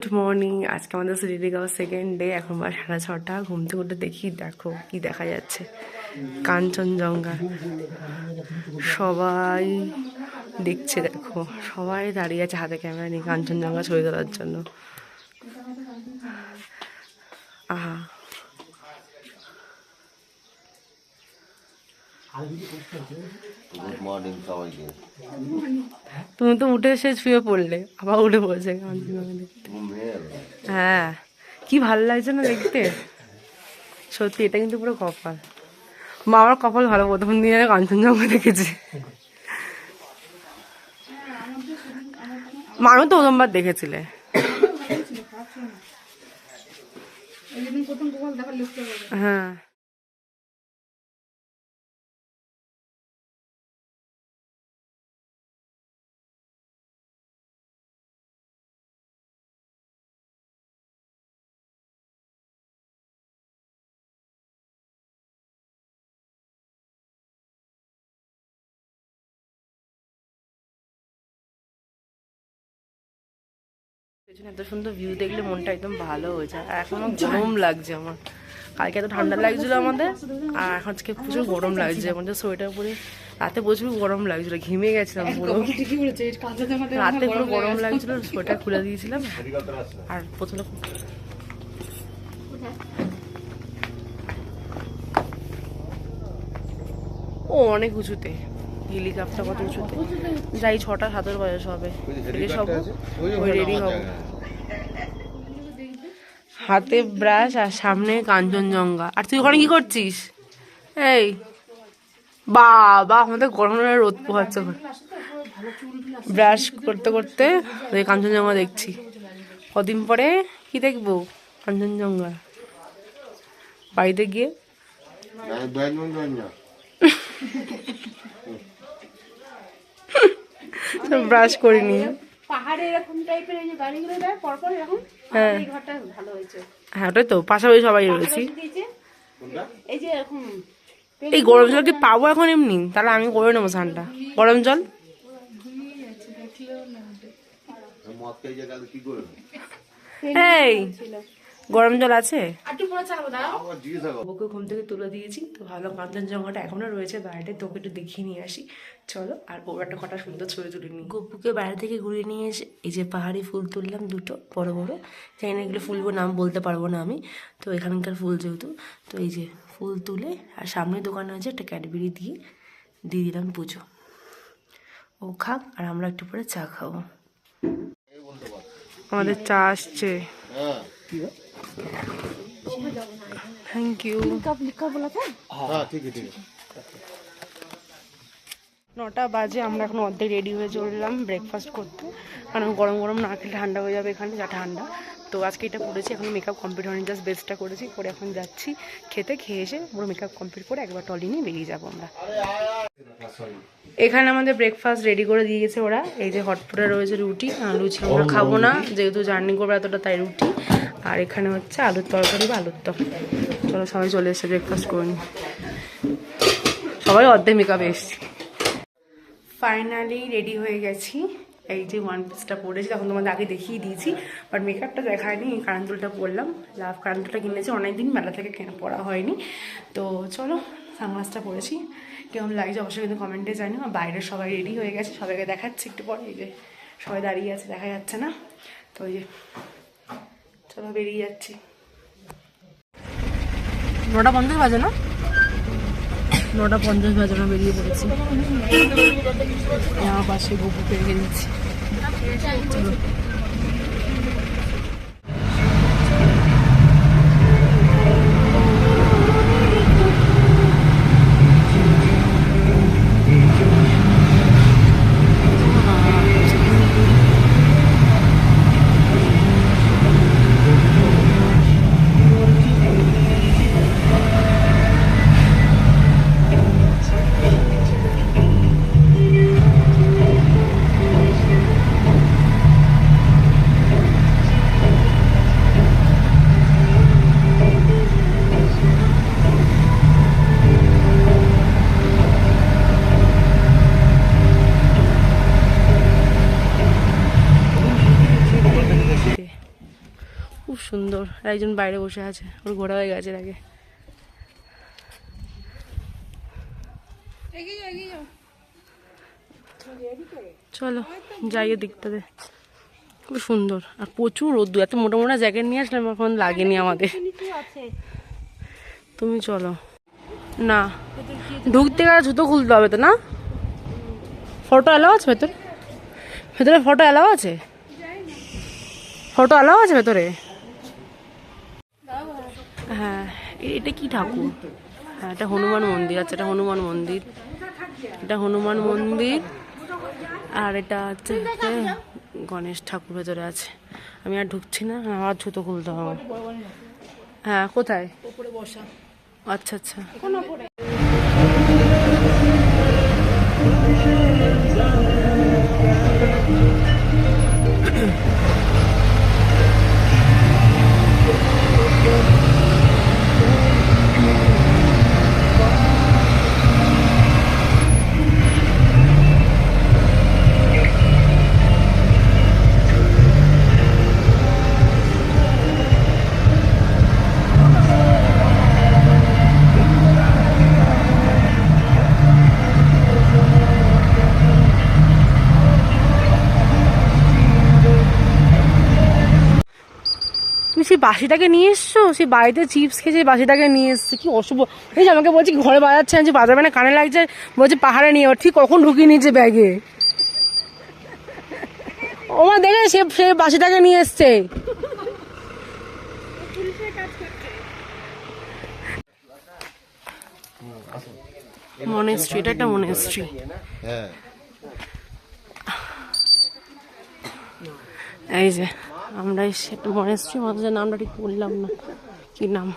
Good morning. আজকে আমাদের সিরিডিগাঁও second day. এখন বা 6:30। ঘুম থেকে উঠে দেখি, দেখো কি দেখা যাচ্ছে, কাঞ্চনজঙ্ঘা। সবাই দেখছে, দেখো সবাই দাঁড়িয়ে আছে হাতে ক্যামেরা নিয়ে কাঞ্চনজঙ্ঘা ছবি তোলার জন্য। আহা, গুড মর্নিং সবাইকে। তুমি তো উঠে এসে শুয়ে পড়লে, আবার উঠে পড়েছে কাঞ্চনজঙ্ঘা দেখতে। হ্যাঁ, কি ভালো লাগছে না দেখতে। সত্যি এটা কিন্তু পুরো কপাল। মা আমার কপাল ভালো, প্রথম দিনে কাঞ্চনজঙ্ঘা দেখেছে। মানুষ তো প্রথমবার দেখেছিলে। হ্যাঁ, পেছনে এত সুন্দর ভিউ দেখলে মনটা একদম ভালো হয়ে যায়। আর এখন গরম লাগছে আমার। কালকে এত ঠান্ডা লাগছিল আমাদের, আর এখন আজকে প্রচুর গরম লাগছে। আমাদের সোয়েটার পরে রাতে প্রচুর গরম লাগছিল, ঘেমে গেছিলাম পুরো। রাতে পুরো গরম লাগছিল, সোয়েটার খুলে দিয়েছিলাম। আর প্রথমে ও অনেক উঁচুতে, হেলিকপ্টার কত উঁচুতে। যাই 6টা 7 বয়স হবে, সব ওই রেডি হব। হাতে ব্রাশ আর সামনে কাঞ্চনজঙ্ঘা। আর তুই ওখানে কি করছিস? এই বাবা, আমাদের গরমে রোদ পোহাচ্ছে। ব্রাশ করতে করতে ওই কাঞ্চনজঙ্ঘা দেখছি। কদিন পরে কি দেখবো? কাঞ্চনজঙ্ঘা। বাড়িতে গিয়ে ব্রাশ করিনি। পাহাড়ে এরকম টাইপের এই যে বাড়িগুলো দেয় পরপর এরকম। হ্যাঁ এই ঘরটা ভালো হয়েছে। হ্যাঁ, ওটাই তো, পাশাপাশি সবাই রয়েছি। এই যে এরকম এই গরম জল কি পাবো এখন এমনি? তাহলে আমি করে নেবো স্নানটা। গরম জল এই গরম জল আছে? ওকে ঘুম থেকে তুলে দিয়েছি, তো ভালো কাঞ্চনজঙ্ঘাটা এখনো রয়েছে বাইরে, তোকে একটু দেখিয়ে নিয়ে আসি চলো। আর একটা কটা সুন্দর ছবি তুলে নিই। গপুকে বাইরে থেকে ঘুরিয়ে নিয়ে এসে এই যে পাহাড়ি ফুল তুললাম, দুটো বড় বড়। জানি না এগুলো ফুলবো, নাম বলতে পারবো না আমি, তো এখানকার ফুল যেহেতু। তো এই যে ফুল তুলে, আর সামনে দোকানে আছে একটা ক্যাডবেরি দিয়ে দিলাম পুজো। ও খাক, আর আমরা একটু পরে চা খাবো। আমাদের চা আসছে। Thank you. 9টা বাজে, আমরা এখন অর্ধেক রেডি হয়ে চললাম ব্রেকফাস্ট করতে, কারণ গরম গরম না খেলে ঠান্ডা হয়ে যাবে এখানে, যা ঠান্ডা। তো আজকে এটা পড়েছি, এখন মেকআপ কমপ্লিট হয়নি, জাস্ট বেস্টটা করেছি, করে এখন যাচ্ছি খেতে। খেয়ে এসে পুরো মেকআপ কমপ্লিট করে একবার টলি নিয়ে বেরিয়ে যাবো আমরা। এখানে আমাদের ব্রেকফাস্ট রেডি করে দিয়ে গেছে ওরা। এই যে হটপটে রয়েছে রুটি, লুচি আমরা খাবো না যেহেতু জার্নি করবো এতটা, তাই রুটি। আর এখানে হচ্ছে আলুর তরকারি বা আলুর দম। চলো সবাই চলে এসে ব্রেকফাস্ট করে নি। সবাই অর্ধেক মেকআপে এসছি। ফাইনালি রেডি হয়ে গেছি। এই যে ওয়ান পিসটা পরেছি, তখন তোমাদের আগে দেখিয়ে দিয়েছি, বাট মেকআপটা দেখায়নি। এই কারেন্টুলটা পরলাম, লাভ কারেন্টুলটা কিনেছি অনেকদিন, মেলা থেকে পরা হয়নি। তো চলো, সানগ্লাসটা পরেছি। কেমন লাগছে অবশ্যই কিন্তু কমেন্টে জানি। আর বাইরে সবাই রেডি হয়ে গেছে, সবাইকে দেখাচ্ছে একটু পরে। এই যে সবাই দাঁড়িয়ে আছে, দেখা যাচ্ছে না তো। ওই যে চলো বেরিয়ে যাচ্ছি। 9:50 বাজে না? 9:50 বাজে, আমরা বেরিয়ে পড়েছি। আমার পাশে গপু পেয়ে গেছি। চলো। খুব সুন্দর। আর একজন বাইরে বসে আছে, ওর ঘোরা হয়ে গেছে আগে। চলো যাইয়ে দিকটাতে, খুব সুন্দর। আর প্রচুর রোদ্দু, এত মোটা মোটা জ্যাকেট নিয়ে আসলাম, এখন লাগেনি আমাদের। তুমি চলো না, ঢুকতে গেলে জুতো খুলতে হবে তো না? ফটো অ্যালাও আছে ভেতরে? ভেতরে ফটো অ্যালাও আছে? ফটো অ্যালাও আছে ভেতরে? হ্যাঁ, এটা কি ঠাকুর? হ্যাঁ, এটা হনুমান মন্দির। আচ্ছা, এটা হনুমান মন্দির, এটা হনুমান মন্দির। আর এটা হচ্ছে গণেশ ঠাকুর ভেতরে আছে। আমি আর ঢুকছি না, আমার জুতো খুলতে হবে। হ্যাঁ, কোথায়? উপরে বসা। আচ্ছা আচ্ছা। তুমি সেই বাসিটাকে নিয়ে এসছো? সেই বাড়িতে চিপস খেয়ে সেই বাসিটাকে নিয়ে এসছো, কি অশুভ। এই যে আমাকে বলছি ঘরে বাজাচ্ছে, যে বাজাবে না, কানে লাগছে, বলছে পাহাড়ে নিয়ে। ঠিক কখন ঢুকিয়ে নিয়েছে ব্যাগে। ওমা দেখে সে বাসিটাকে নিয়ে এসছে। মনেস্ট্রি, এটা একটা মনেস্ট্রি। হ্যাঁ, এই যে আমরা এসে একটা মনেস্ট্রি, মানুষের নামটা ঠিক বললাম না, কি নাম।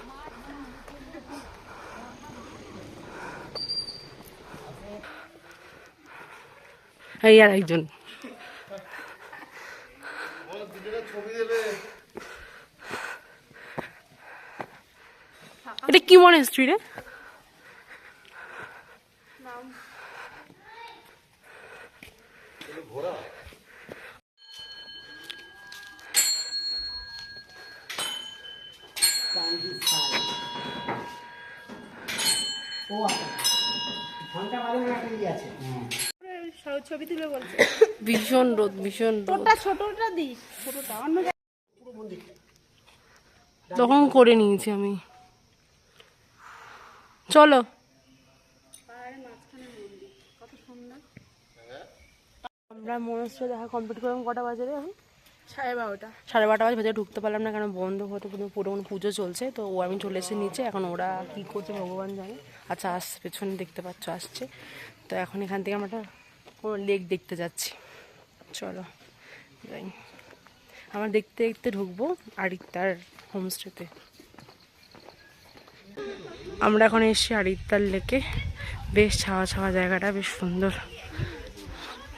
এই আর একজন, এটা কি মনেস্ট্রি রে? ছবি তুলে বলছে ভীষণ রোদ, ভীষণ রোদ। ছোটটা দি, ছোটটা অন্য তখন করে নিয়েছি আমি। চলো, আমরা মনস্ট্রি দেখা কমপ্লিট করলাম। কটা বাজে রে এখন? 12:30। 12:30 বাজে। ভেতরে ঢুকতে পারলাম না, কারণ বন্ধ হতে পুরো পুজো চলছে। তো ও আমি চলে এসেছি নিচে, এখন ওরা কি করছে ভগবান জানে। আচ্ছা, আসছে, পেছনে দেখতে পাচ্ছ আসছে। তো এখন এখান থেকে আমরা কোনো লেক দেখতে যাচ্ছি। চলো যাই, আমরা দেখতে দেখতে ঢুকবো আরিত্তার হোমস্টেতে। আমরা এখন এসেছি আরিত্তার লেকে। বেশ ছাওয়া ছাওয়া জায়গাটা, বেশ সুন্দর,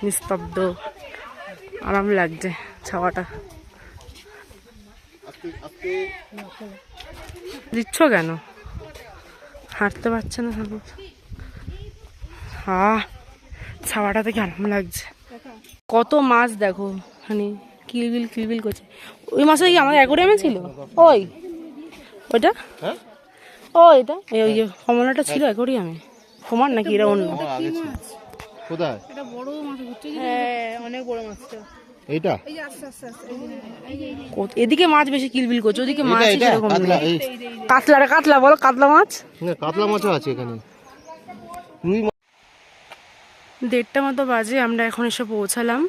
নিস্তব্ধ, আরাম লাগছে ছাওয়াটা। দিচ্ছ কেন? হাঁটতে পারছে না। হ্যাঁ, ছাওয়াটা থেকে আরাম লাগছে। কত মাছ দেখো, মানে কিলবিল কিলবিল করছে। ওই মাছটা কি আমার অ্যাকোরিয়ামে ছিল? ওই ওইটা, ও এটা ওই যে কমলাটা ছিল অ্যাকোরিয়ামে। সমান নাকি এটা অন্য? কোথায়? এটা বড় মাছ ঘুরছে। হ্যাঁ, অনেক বড় মাছটা এইটা। এই যে আস্তে আস্তে আস্তে এদিকে মাছ বেশি কিলবিল করছে, ওদিকে মাছ এটা সেরকম কাতলা, নেই। এই কাতলা, কাতলা বলো, কাতলা মাছ। হ্যাঁ, কাতলা মাছও আছে এখানে। রুই মাছ। 1:30 মতো বাজে, আমরা এখন এসে পৌঁছালাম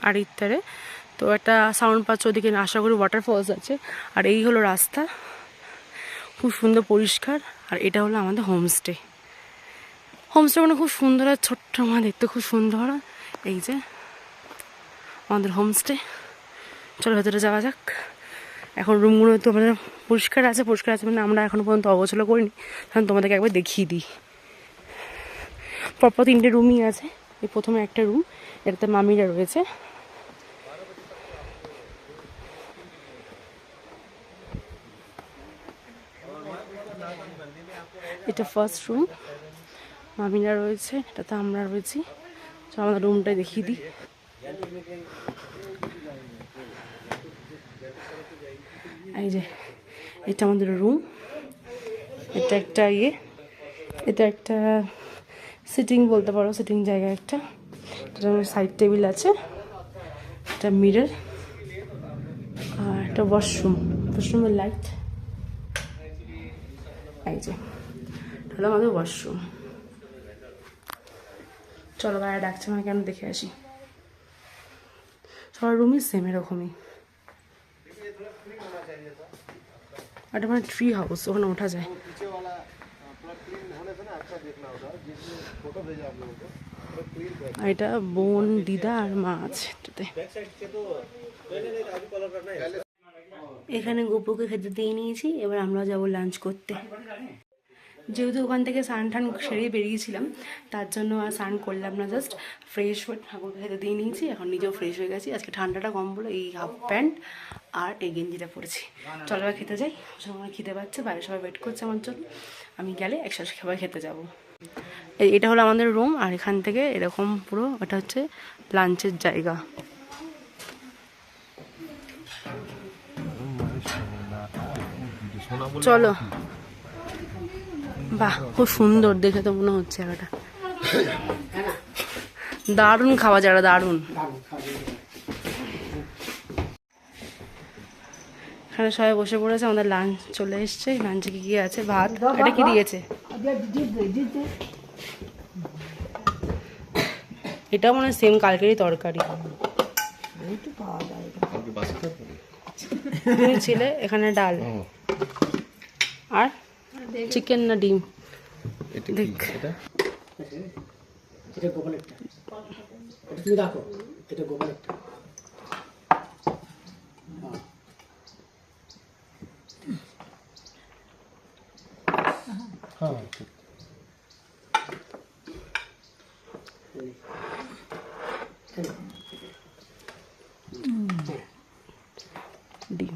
আরিত্তারে। তো একটা সাউন্ড পাচ্ছ, ওদিকে আশা করি ওয়াটারফলস আছে। আর এই হলো রাস্তা, খুব সুন্দর পরিষ্কার। আর এটা হলো আমাদের হোমস্টে। হোমস্টে মানে খুব সুন্দর আর ছোট্ট, আমার দেখতে খুব সুন্দর। এই যে আমাদের হোমস্টে। চলো ভেতরে যাওয়া যাক। এখন রুমগুলো তো আমাদের পরিষ্কার আছে, পরিষ্কার আছে মানে আমরা এখনো পর্যন্ত অগোছালো করিনি, কারণ তোমাদেরকে একবার দেখিয়ে দিই। পরপর 3টে রুমই আছে। এই প্রথমে একটা রুম, এটাতে মামিরা রয়েছে। এটা ফার্স্ট রুম, মামিরা রয়েছে, এটাতে আমরা রয়েছি। তো আমাদের রুমটাই দেখিয়ে দিই। এই যে এটা আমাদের রুম, এটা একটা এটা একটা সিটিং বলতে পারো, সিটিং জায়গা একটা। এটা সাইড টেবিল আছে, একটা মিরর, আর একটা ওয়াশরুমের লাইট। এই যে হলো আমাদের ওয়াশরুম। চলো বাইরে ডাকছে আমাকে, কেন দেখে আসি। সবার রুমই সেম এরকমই। আর এটা মানে ট্রি হাউস, ওখানে ওঠা যায়। আর এটা বোন, দিদা আর মা আছে এটাতে। এখানে গোপুকে খেতে দিয়ে নিয়েছি, এবার আমরা যাব লাঞ্চ করতে। যেহেতু ওখান থেকে স্নান টান সেরে বেরিয়েছিলাম, তার জন্য আর স্নান করলাম না, জাস্ট ফ্রেশ হয়ে ঠাকুরকে খেতে দিয়ে নিয়েছি। এখন নিজেও ফ্রেশ হয়ে গেছি, আজকে ঠান্ডাটা কম বলে এই হাফ প্যান্ট আর এই গেঞ্জিটা পরেছি। চলো এবার খেতে যাই, আমার খিদে পাচ্ছে, বাইরে সবাই ওয়েট করছে আমার জন্য। আমি গেলে একসাথে সবাই খেতে যাব। এটা হলো আমাদের রুম, আর এখান থেকে এরকম পুরো এটা হচ্ছে লাঞ্চের জায়গা। চলো, বাহ খুব সুন্দর দেখে তো মনে হচ্ছে জায়গাটা। দারুণ খাওয়া যারা, দারুণ। এখানে সবাই বসে পড়েছে, আমাদের লাঞ্চ চলে এসছে। লাঞ্চে কি কি আছে? ভাত, এটা কি দিয়েছে? এটাও মনে হয় সেম কালকেরই তরকারি। ছিলে এখানে ডাল আর চিকেন না ডিম। দেখ ডিম।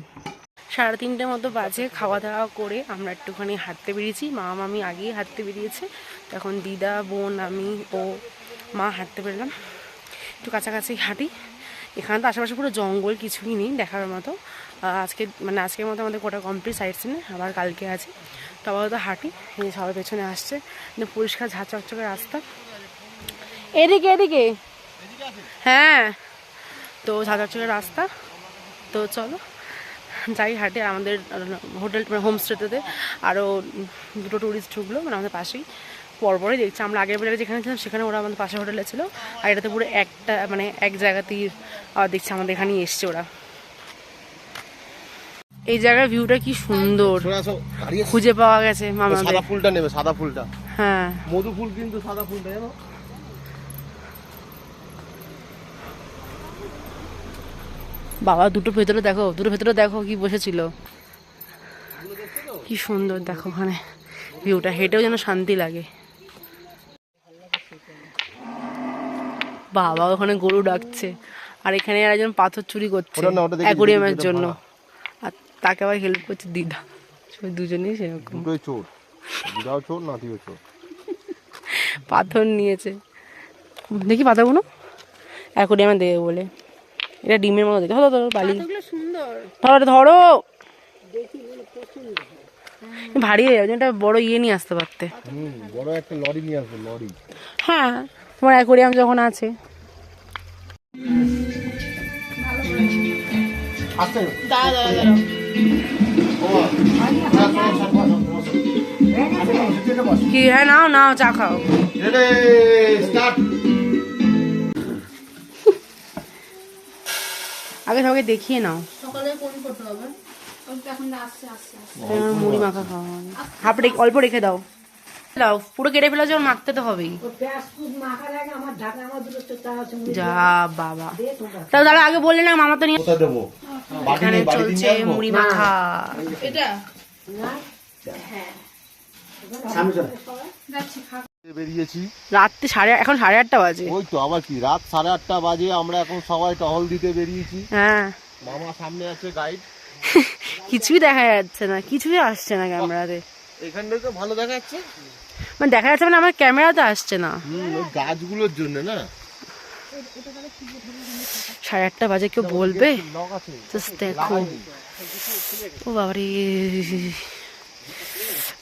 3:30 মতো বাজে, খাওয়া দাওয়া করে আমরা একটুখানি হাঁটতে বেরিয়েছি। মা মামি আগেই হাঁটতে বেরিয়েছে, তখন দিদা, বোন, আমি ও মা হাঁটতে বেরলাম। একটু কাছাকাছি হাঁটি। এখানে তো আশেপাশে পুরো জঙ্গল, কিছুই নেই দেখার মতো। আজকের মতো আমাদের কোটা কমপ্লিট সাইড সিনে, আবার কালকে আছে। তো আপাতত হাঁটি, এই সবার পেছনে আসছে, পরিষ্কার ঝাঁ চকচকে রাস্তা। এদিকে এদিকে, হ্যাঁ তো ঝাঁ চকচকে রাস্তা। তো চলো যাই হাঁটে। আমাদের হোটেল হোমস্টেতে আরও 2টো ট্যুরিস্ট ঢুকলো, আমাদের পাশেই পরপরই দেখছি। আমরা আগের বেলা যেখানে ছিলাম সেখানে ওরা আমাদের পাশে হোটেলে ছিল, আর এটাতে পুরো একটা এক জায়গাতেই দেখছি আমাদের এখানেই এসছে ওরা। এই জায়গার ভিউটা কি সুন্দর, খুঁজে পাওয়া গেছে মামা। সাদা ফুলটা নেবে, সাদা ফুলটা। হ্যাঁ মধু ফুল, কিন্তু সাদা ফুলটা জানো। বাবা দুটো ভেতরে দেখো কি বসেছিল, কি সুন্দর দেখো ওখানে ভিউটা। হেঁটেও যেন শান্তি লাগে। বাবা ওখানে গরু ডাকছে, আর এখানে একজন পাথর চুরি করছে অ্যাকোরিয়ামের জন্য, আর তাকে আবার হেল্প করছে দিদা। দুজনেই সেরকম, চোর, দিদাও চোর, নাতিও চোর। পাথর নিয়েছে, দেখি পাথরগুলো অ্যাকোরিয়ামে দেবে বলে। এটা ডিমের মতো দেখে, ধরো বালি, ধরো ভারী হয়ে যাবে। একটা বড় নিয়ে আসতে পারতে, বড় একটা লরি নিয়ে আসবে, লরি। হ্যাঁ তোমার অ্যাকোরিয়াম যখন আছে। কি হ্যাঁ, নাও চা খাও। আগে সবাইকে দেখিয়ে নাও। মুড়ি মাখা খাওয়া হবে, অল্প রেখে দাও। পুরো কেটে ফেলা যখন মাখতে তো হবেই। যা বাবা, তাহলে দাদা আগে বললে না, মামা তো নিয়ে। এখানে চলছে মুড়ি মাখা। বেরিয়েছি রাত্রি এখন 8:30 বাজে। ওই তো আবার কি, রাত 8:30 বাজে। আমরা এখন সবাই টহল দিতে বেরিয়েছি। হ্যাঁ মামা সামনে আছে গাইড। কিছুই দেখা যাচ্ছে না, কিছুই আসছে না ক্যামেরাতে। এখানটায় তো ভালো দেখা যাচ্ছে, দেখা যাচ্ছে আমার ক্যামেরাতে আসছে না। ওই গাছগুলোর জন্য না। 8:30 বাজে, কেউ বলবে? জাস্ট দেখো ও বাবারে,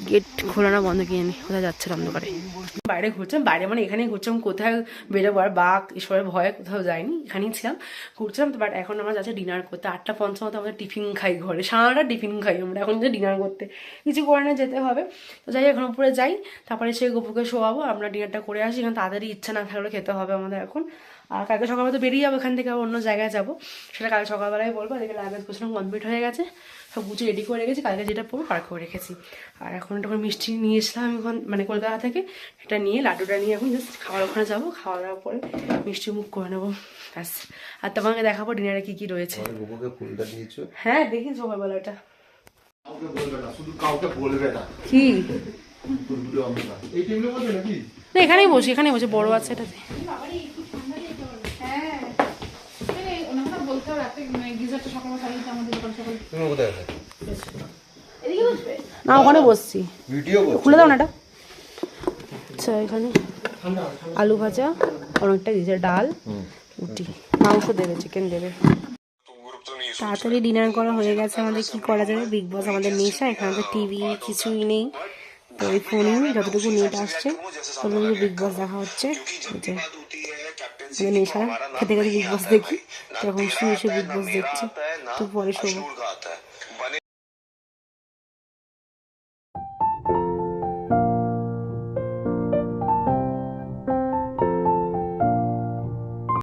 গেট খোলা না বন্ধ কিনে নি, কোথায় যাচ্ছে অন্ধকারে। বাইরে ঘুরছিলাম, বাইরে মানে এখানেই ঘুরছিলাম, কোথায় বেরোবো আর বাঘ এসবের ভয়ে কোথাও যাইনি, এখানেই ছিলাম ঘুরছিলাম। তো বাট এখন আমরা যাচ্ছি ডিনার করতে, 8:50 মতো আমাদের টিফিন খাই ঘরে, সারাটা টিফিন খাই আমরা, এখন যে ডিনার করতে কিছু করে না যেতে হবে। তো যাই এখন উপরে যাই, তারপরে সে গপুকে শোয়াবো, আমরা ডিনারটা করে আসি, কারণ তাড়াতাড়ি ইচ্ছা না থাকলে খেতে হবে আমাদের এখন। আর কালকে সকালবেলা তো বেরিয়ে যাবো এখান থেকে, আবার অন্য জায়গায় যাবো, সেটা কাল সকালবেলায় বলবো। এদিকে লাগেজ গোছানো কমপ্লিট হয়ে গেছে, সব গুছিয়ে রেডি করে রেখেছি, কালকে যেটা পড়বো পার করে রেখেছি। আর এখন একটা মিষ্টি নিয়ে এসলাম আমি মানে কলকাতা থেকে, এটা নিয়ে লাড্ডুটা নিয়ে এখন জাস্ট খাওয়ার ওখানে যাবো, খাওয়া দাওয়ার পরে মিষ্টি মুখ করে নেবো ব্যাস। আর তোমাকে দেখাবো ডিনারে কি কি রয়েছে। হ্যাঁ দেখি সকালবেলাটা কি না, এখানেই বসি, এখানেই বসে, বড় আছে এটাতে। না ওখানে বসছি, খুলে দাও না এটা। আচ্ছা এখানে আলু ভাজা, অনেকটা দিয়েছে ডাল, রুটি, মাংস দেবে, চিকেন দেবে। তাড়াতাড়ি ডিনার করা হয়ে গেছে আমাদের, কি করা যাবে, বিগ বস আমাদের নেশা, এখানে তো টিভি কিছুই নেই, তো ওই ফোনে যতটুকু নেট আসছে ততটুকু বিগ বস দেখা হচ্ছে। নেশা খেতে খেতে বিগ বস দেখি, তখন শুয়ে শুয়ে বিগ বস দেখছি, তো পরে শোবো।